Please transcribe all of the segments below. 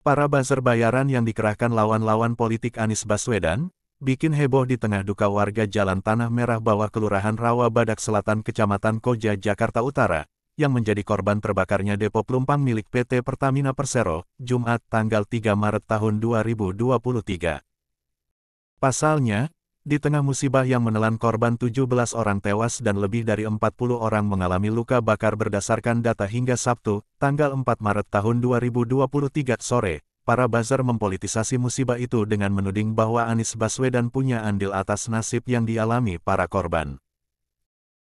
Para buzzer bayaran yang dikerahkan lawan-lawan politik Anies Baswedan, bikin heboh di tengah duka warga Jalan Tanah Merah Bawah Kelurahan Rawa Badak Selatan Kecamatan Koja, Jakarta Utara, yang menjadi korban terbakarnya depo pelumpang milik PT Pertamina Persero, Jumat tanggal 3 Maret tahun 2023. Pasalnya, di tengah musibah yang menelan korban 17 orang tewas dan lebih dari 40 orang mengalami luka bakar berdasarkan data hingga Sabtu, tanggal 4 Maret tahun 2023 sore, para buzzer mempolitisasi musibah itu dengan menuding bahwa Anies Baswedan punya andil atas nasib yang dialami para korban.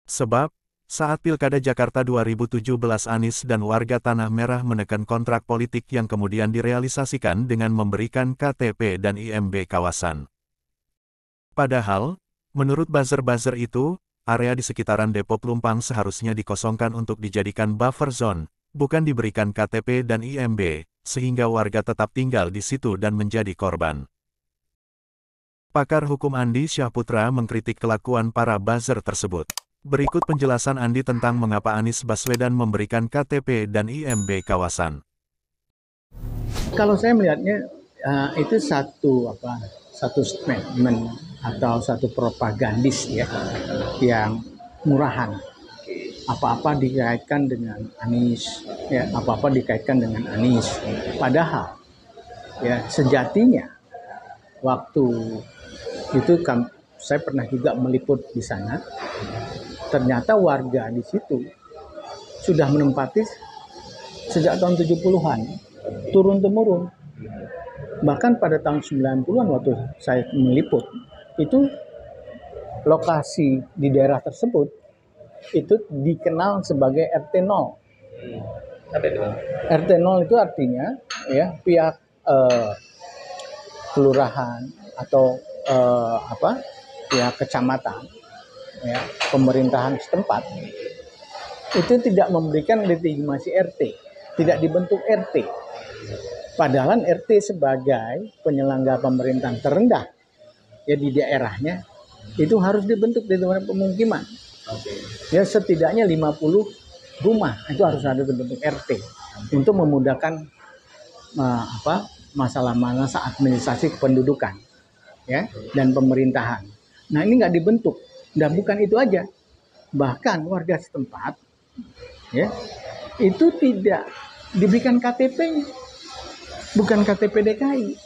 Sebab, saat Pilkada Jakarta 2017 Anies dan warga Tanah Merah menekan kontrak politik yang kemudian direalisasikan dengan memberikan KTP dan IMB kawasan. Padahal, menurut buzzer-buzzer itu, area di sekitaran depo pelumpang seharusnya dikosongkan untuk dijadikan buffer zone, bukan diberikan KTP dan IMB, sehingga warga tetap tinggal di situ dan menjadi korban. Pakar hukum Andi Syahputra mengkritik kelakuan para buzzer tersebut. Berikut penjelasan Andi tentang mengapa Anies Baswedan memberikan KTP dan IMB kawasan. Kalau saya melihatnya itu satu statement atau satu propagandis ya yang murahan. Apa-apa dikaitkan dengan Anies, ya apa-apa dikaitkan dengan Anies. Padahal ya sejatinya waktu itu saya pernah juga meliput di sana. Ternyata warga di situ sudah menempati sejak tahun 70-an turun-temurun. Bahkan pada tahun 90-an waktu saya meliput, itu lokasi di daerah tersebut itu dikenal sebagai RT 0. Apa itu? RT 0 itu artinya ya pihak kelurahan atau pihak kecamatan, ya, pemerintahan setempat itu tidak memberikan legitimasi RT, tidak dibentuk RT. Padahal RT sebagai penyelenggara pemerintahan terendah ya di daerahnya itu harus dibentuk di daerah pemukiman. Ya setidaknya 50 rumah itu harus ada dibentuk RT untuk memudahkan masalah-masalah administrasi kependudukan ya dan pemerintahan. Nah ini nggak dibentuk. Dan bukan itu aja, bahkan warga setempat ya itu tidak diberikan KTP, bukan KTP DKI.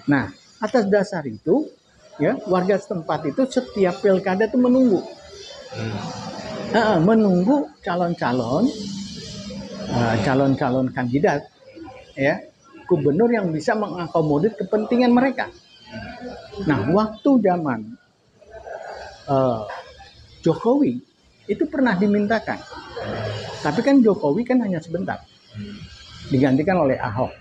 Nah atas dasar itu ya warga setempat itu setiap pilkada itu menunggu calon-calon kandidat ya gubernur yang bisa mengakomodir kepentingan mereka. Nah waktu zaman Jokowi itu pernah dimintakan, tapi kan Jokowi kan hanya sebentar, digantikan oleh Ahok.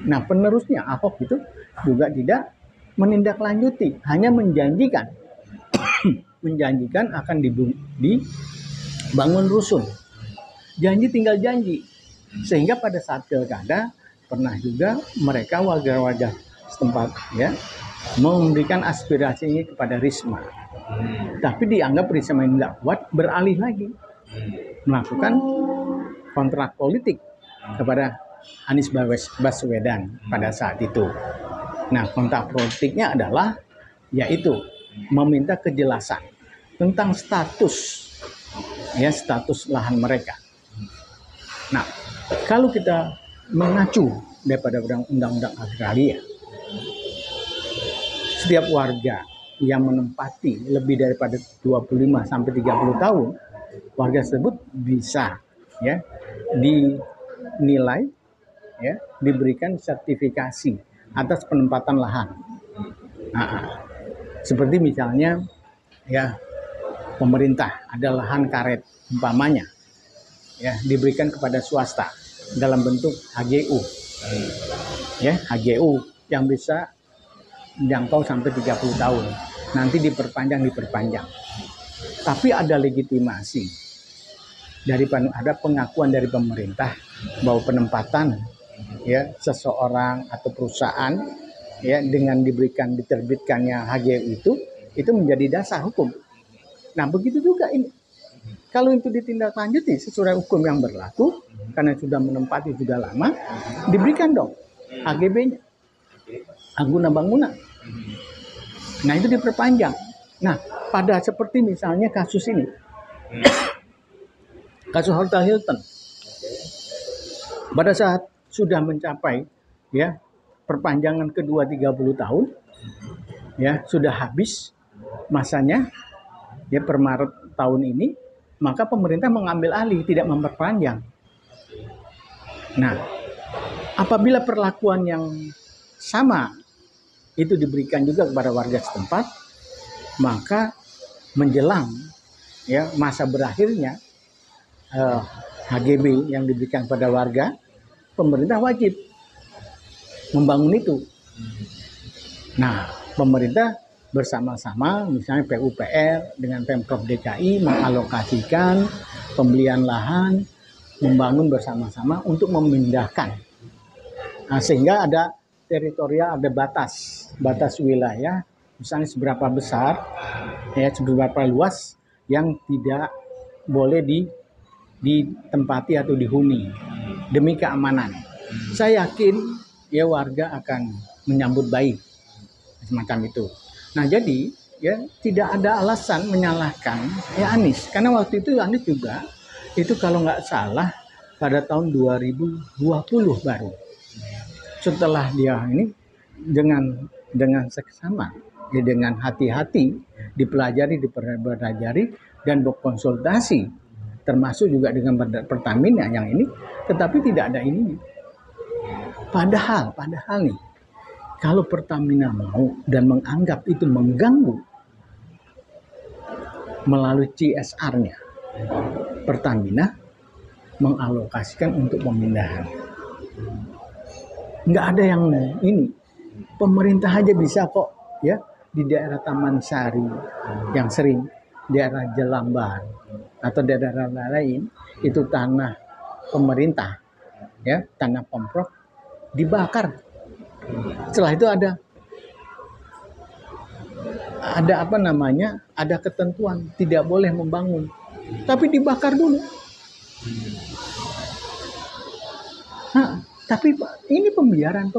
Nah penerusnya Ahok itu juga tidak menindaklanjuti, hanya menjanjikan akan dibangun rusun, janji tinggal janji, sehingga pada saat pilkada pernah juga mereka warga-warga setempat ya memberikan aspirasinya kepada Risma. Tapi dianggap Risma ini tidak kuat, beralih lagi melakukan kontrak politik kepada Anies Baswedan pada saat itu. Nah, kontrak politiknya adalah yaitu meminta kejelasan tentang status lahan mereka. Nah, kalau kita mengacu daripada Undang-Undang Agraria, setiap warga yang menempati lebih daripada 25 sampai 30 tahun, warga tersebut bisa ya dinilai ya diberikan sertifikasi atas penempatan lahan. Nah, seperti misalnya ya pemerintah ada lahan karet umpamanya ya diberikan kepada swasta dalam bentuk HGU. Ya, HGU yang bisa menjangkau sampai 30 tahun. Nanti diperpanjang. Tapi ada legitimasi ada pengakuan dari pemerintah bahwa penempatan ya seseorang atau perusahaan ya dengan diterbitkannya HGU itu menjadi dasar hukum. Nah, begitu juga ini. Kalau itu ditindaklanjuti sesuai hukum yang berlaku karena sudah menempati sudah lama, diberikan dong HGB-nya, guna bangunan. Nah itu diperpanjang. Nah pada seperti misalnya kasus ini, kasus Hotel Hilton, pada saat sudah mencapai ya perpanjangan kedua 30 tahun, ya sudah habis masanya ya per Maret tahun ini, maka pemerintah mengambil alih, tidak memperpanjang. Nah, apabila perlakuan yang sama itu diberikan juga kepada warga setempat, maka menjelang ya masa berakhirnya HGB yang diberikan pada warga, pemerintah wajib membangun itu. Nah, pemerintah bersama-sama, misalnya PUPR dengan Pemprov DKI mengalokasikan pembelian lahan, membangun bersama-sama untuk memindahkan. Nah, sehingga ada teritorial, ada batas wilayah, misalnya seberapa besar, ya seberapa luas yang tidak boleh ditempati atau dihuni demi keamanan. Saya yakin ya warga akan menyambut baik semacam itu. Nah jadi ya tidak ada alasan menyalahkan ya Anies, karena waktu itu Anies juga itu kalau nggak salah pada tahun 2020 baru, setelah dia ini dengan seksama ya, dengan hati-hati dipelajari dan berkonsultasi, termasuk juga dengan Pertamina yang ini, tetapi tidak ada ini. Padahal nih, kalau Pertamina mau dan menganggap itu mengganggu melalui CSR-nya, Pertamina mengalokasikan untuk pemindahan. Nggak ada yang ini. Pemerintah aja bisa kok ya di daerah Taman Sari yang sering, daerah Jelambar atau daerah lain itu tanah pemerintah ya, tanah Pemprov dibakar. Setelah itu ada apa namanya, ada ketentuan tidak boleh membangun, tapi dibakar dulu. Nah, tapi ini pembiaran,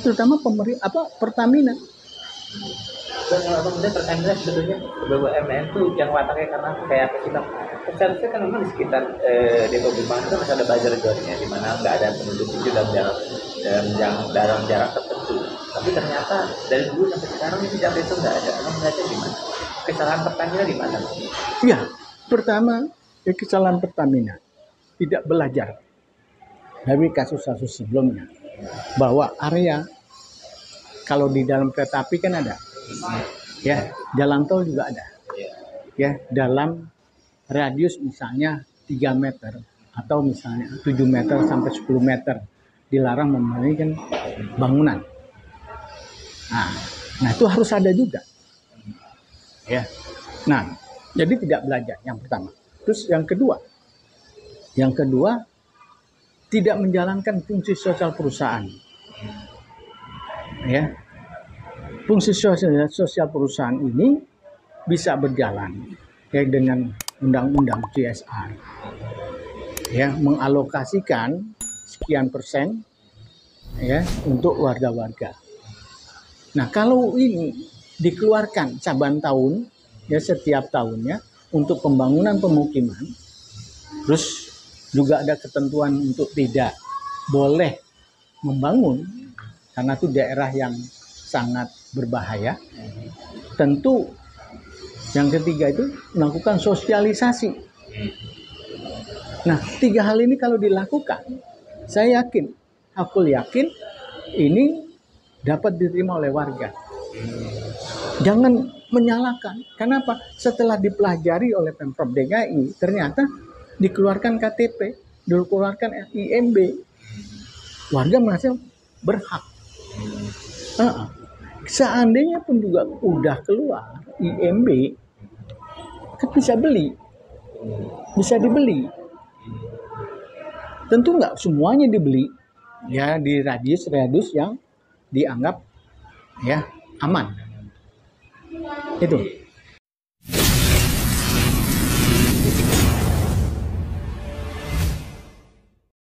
terutama Pertamina. Dan kalau kemudian Pertamina sebetulnya BUMN itu yang wataknya karena kayak apa sih bang? Seharusnya kan memang di sekitar Depo Bima itu masih ada buzzer zone-nya, di mana nggak ada penduduk itu dalam jarak tertentu. Tapi ternyata dari dulu sampai sekarang itu jarak itu nggak ada. Emang melihatnya gimana? Kesalahan Pertamina di mana? Ya, pertama kesalahan Pertamina tidak belajar dari kasus-kasus sebelumnya, bahwa area kalau di dalam kereta api kan ada, ya jalan tol juga ada, ya dalam radius misalnya 3 meter atau misalnya 7 meter sampai 10 meter dilarang membangun bangunan. Nah itu harus ada juga, ya. Nah jadi tidak belajar yang pertama. Terus yang kedua tidak menjalankan fungsi sosial perusahaan. Ya, fungsi sosial perusahaan ini bisa berjalan ya dengan undang-undang CSR, ya mengalokasikan sekian persen ya untuk warga-warga. Nah kalau ini dikeluarkan saban tahun ya setiap tahunnya untuk pembangunan pemukiman, terus juga ada ketentuan untuk tidak boleh membangun karena itu daerah yang sangat berbahaya. Tentu yang ketiga itu melakukan sosialisasi. Nah 3 hal ini kalau dilakukan, saya yakin, aku yakin ini dapat diterima oleh warga. Jangan menyalahkan. Kenapa? Setelah dipelajari oleh Pemprov DKI, ternyata dikeluarkan KTP, dikeluarkan IMB, warga merasa berhak. Seandainya pun juga udah keluar IMB, kan bisa dibeli. Tentu nggak semuanya dibeli, ya di radius yang dianggap ya aman. Itu.